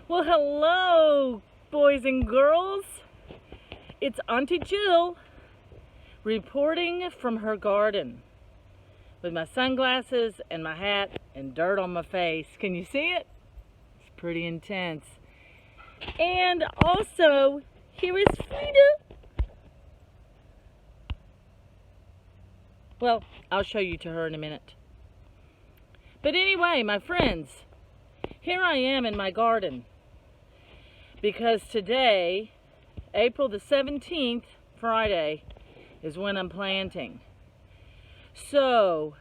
Well, hello, boys and girls. It's Auntie Jill reporting from her garden with my sunglasses and my hat and dirt on my face. Can you see it? It's pretty intense. And also, here is Frida. Well, I'll show you to her in a minute. But anyway, my friends, here I am in my garden. Because today, April the 17th, Friday, is when I'm planting. So,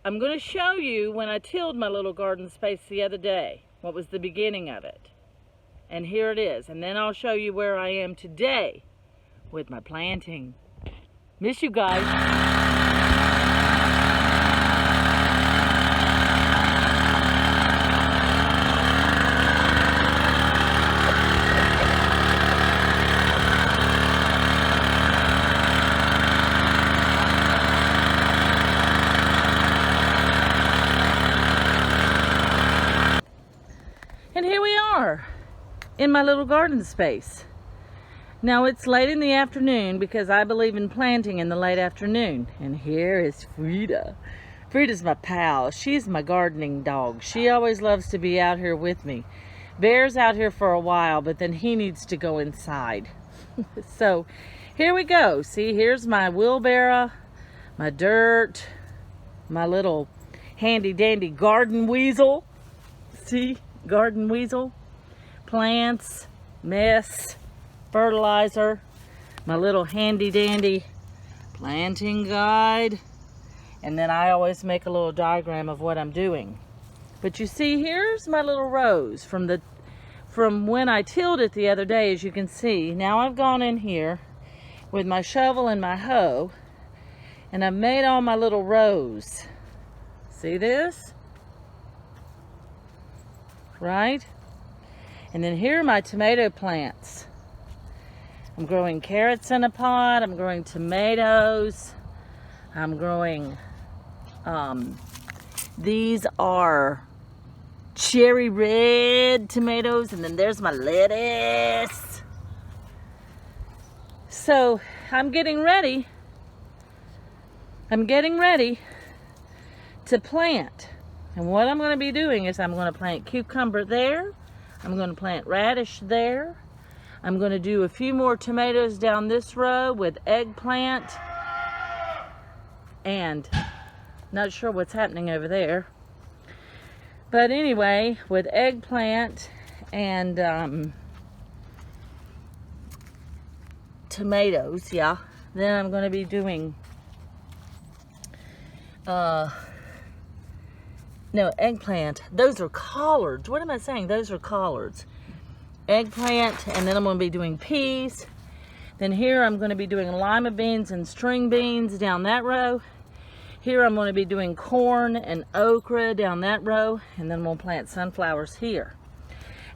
I'm going to show you when I tilled my little garden space the other day, what was the beginning of it. And here it is. And then I'll show you where I am today with my planting. Miss you guys. And here we are in my little garden space. Now it's late in the afternoon because I believe in planting in the late afternoon. And here is Frida. Frida's my pal. She's my gardening dog. She always loves to be out here with me. Bear's out here for a while, but then he needs to go inside. So here we go. See, here's my wheelbarrow, my dirt, my little handy dandy garden weasel. See? Garden weasel, plants, mess, fertilizer, my little handy dandy planting guide, and then I always make a little diagram of what I'm doing. But you see, here's my little rows from when I tilled it the other day. As you can see, now I've gone in here with my shovel and my hoe, and I've made all my little rows. See this? Right? And then here are my tomato plants. I'm growing carrots in a pot. I'm growing tomatoes. I'm growing, these are cherry red tomatoes. And then there's my lettuce. So I'm getting ready. To plant. And what I'm going to be doing is I'm going to plant cucumber there. I'm going to plant radish there. I'm going to do a few more tomatoes down this row with eggplant. And not sure what's happening over there. But anyway, with eggplant and tomatoes, yeah. Then I'm going to be doing no, eggplant. Those are collards. What am I saying? Those are collards. Eggplant, and then I'm going to be doing peas. Then here I'm going to be doing lima beans and string beans down that row. Here I'm going to be doing corn and okra down that row. And then we'll plant sunflowers here.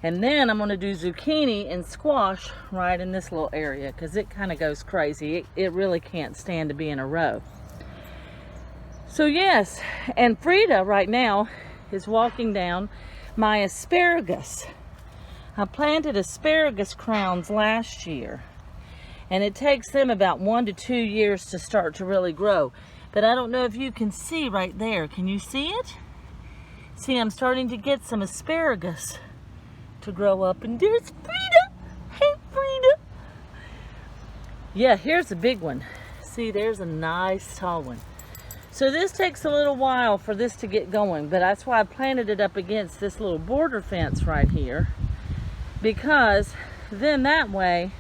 And then I'm going to do zucchini and squash right in this little area because it kind of goes crazy. It really can't stand to be in a row. So yes, and Frida right now is walking down my asparagus. I planted asparagus crowns last year, and it takes them about 1 to 2 years to start to really grow. But I don't know if you can see right there. Can you see it? See, I'm starting to get some asparagus to grow up, and there's Frida. Hey, Frida. Yeah, here's a big one. See, there's a nice tall one. So this takes a little while for this to get going, but that's why I planted it up against this little border fence right here, because then that way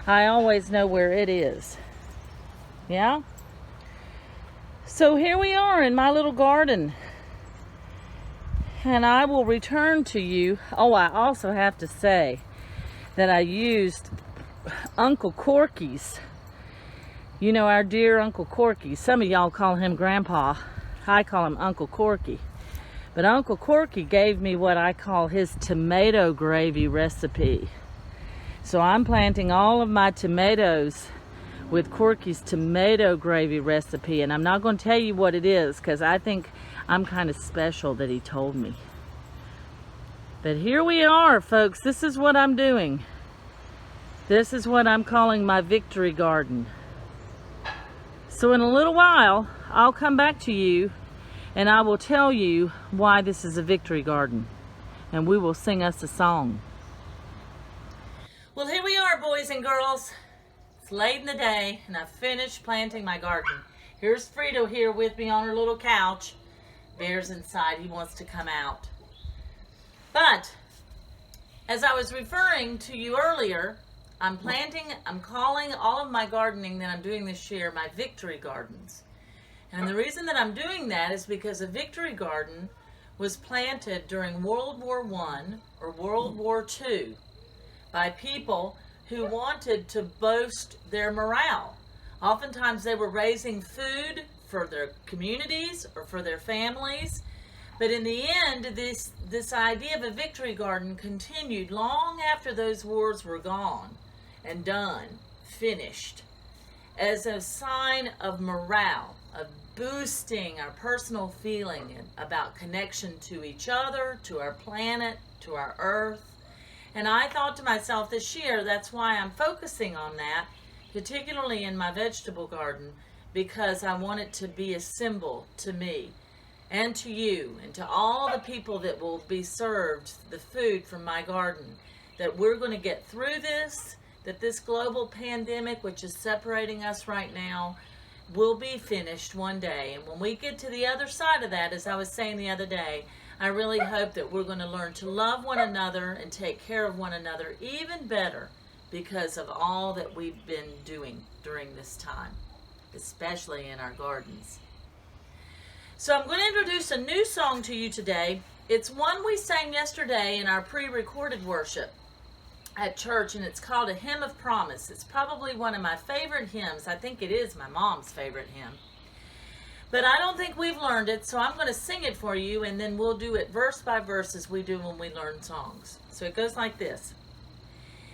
I always know where it is. Yeah? So here we are in my little garden, and I will return to you. Oh, I also have to say that I used Uncle Corky's. You know, our dear Uncle Corky. Some of y'all call him Grandpa. I call him Uncle Corky. But Uncle Corky gave me what I call his tomato gravy recipe. So I'm planting all of my tomatoes with Corky's tomato gravy recipe. And I'm not going to tell you what it is because I think I'm kind of special that he told me. But here we are, folks. This is what I'm doing. This is what I'm calling my victory garden. So in a little while, I'll come back to you and I will tell you why this is a victory garden. And we will sing us a song. Well, here we are, boys and girls. It's late in the day and I've finished planting my garden. Here's Frito here with me on her little couch. Bear's inside, he wants to come out. But, as I was referring to you earlier, I'm calling all of my gardening that I'm doing this year my victory gardens. And the reason that I'm doing that is because a victory garden was planted during World War I or World War II by people who wanted to boast their morale. Oftentimes they were raising food for their communities or for their families. But in the end, this idea of a victory garden continued long after those wars were gone and done, finished, as a sign of morale, of boosting our personal feeling about connection to each other, to our planet, to our earth. And I thought to myself this year, that's why I'm focusing on that, particularly in my vegetable garden, because I want it to be a symbol to me and to you and to all the people that will be served the food from my garden, that we're going to get through this, that this global pandemic, which is separating us right now, will be finished one day. And when we get to the other side of that, as I was saying the other day, I really hope that we're going to learn to love one another and take care of one another even better because of all that we've been doing during this time, especially in our gardens. So I'm going to introduce a new song to you today. It's one we sang yesterday in our pre-recorded worship at church, and it's called A Hymn of Promise. It's probably one of my favorite hymns. I think it is my mom's favorite hymn. But I don't think we've learned it, so I'm going to sing it for you, and then we'll do it verse by verse as we do when we learn songs. So it goes like this.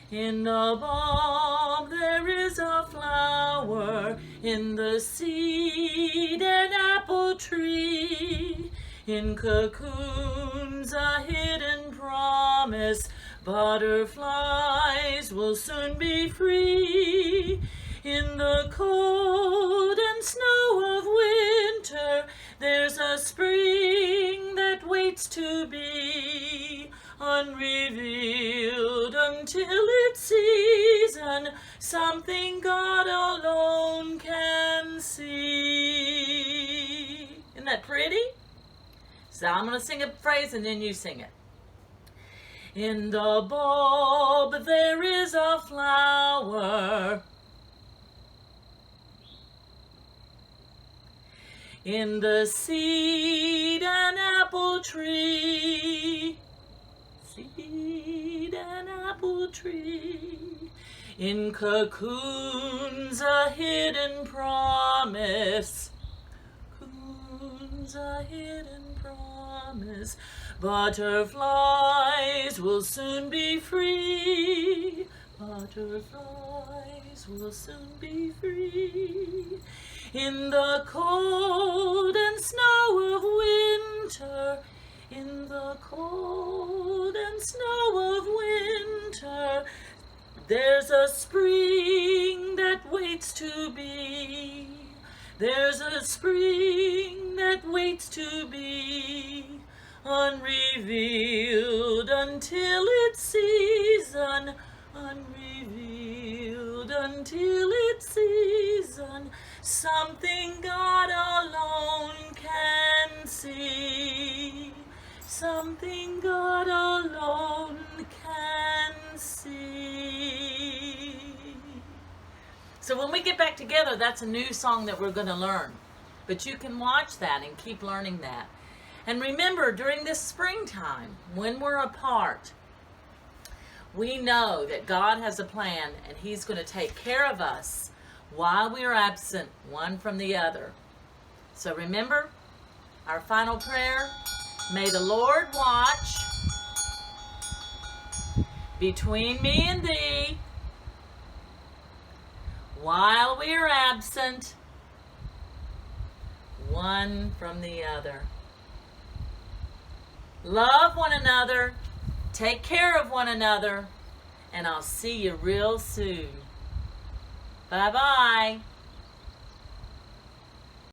In the bulb there is a flower, in the seed an apple tree, in cocoons a hidden promise, butterflies will soon be free. In the cold and snow of winter, there's a spring that waits to be unrevealed until its season, something God alone can see. Isn't that pretty? So I'm going to sing a phrase and then you sing it. In the bulb there is a flower, in the seed an apple tree, seed an apple tree, in cocoons a hidden promise, cocoons a hidden promise, butterflies will soon be free, butterflies will soon be free. In the cold and snow of winter, in the cold and snow of winter, there's a spring that waits to be. There's a spring that waits to be unrevealed until its season, unrevealed until its season, something God alone can see, something God alone can see. So when we get back together, that's a new song that we're going to learn. But you can watch that and keep learning that. And remember, during this springtime, when we're apart, we know that God has a plan and He's going to take care of us while we are absent one from the other. So remember, our final prayer, may the Lord watch between me and thee while we are absent one from the other. Love one another Take care of one another, and I'll see you real soon. Bye-bye.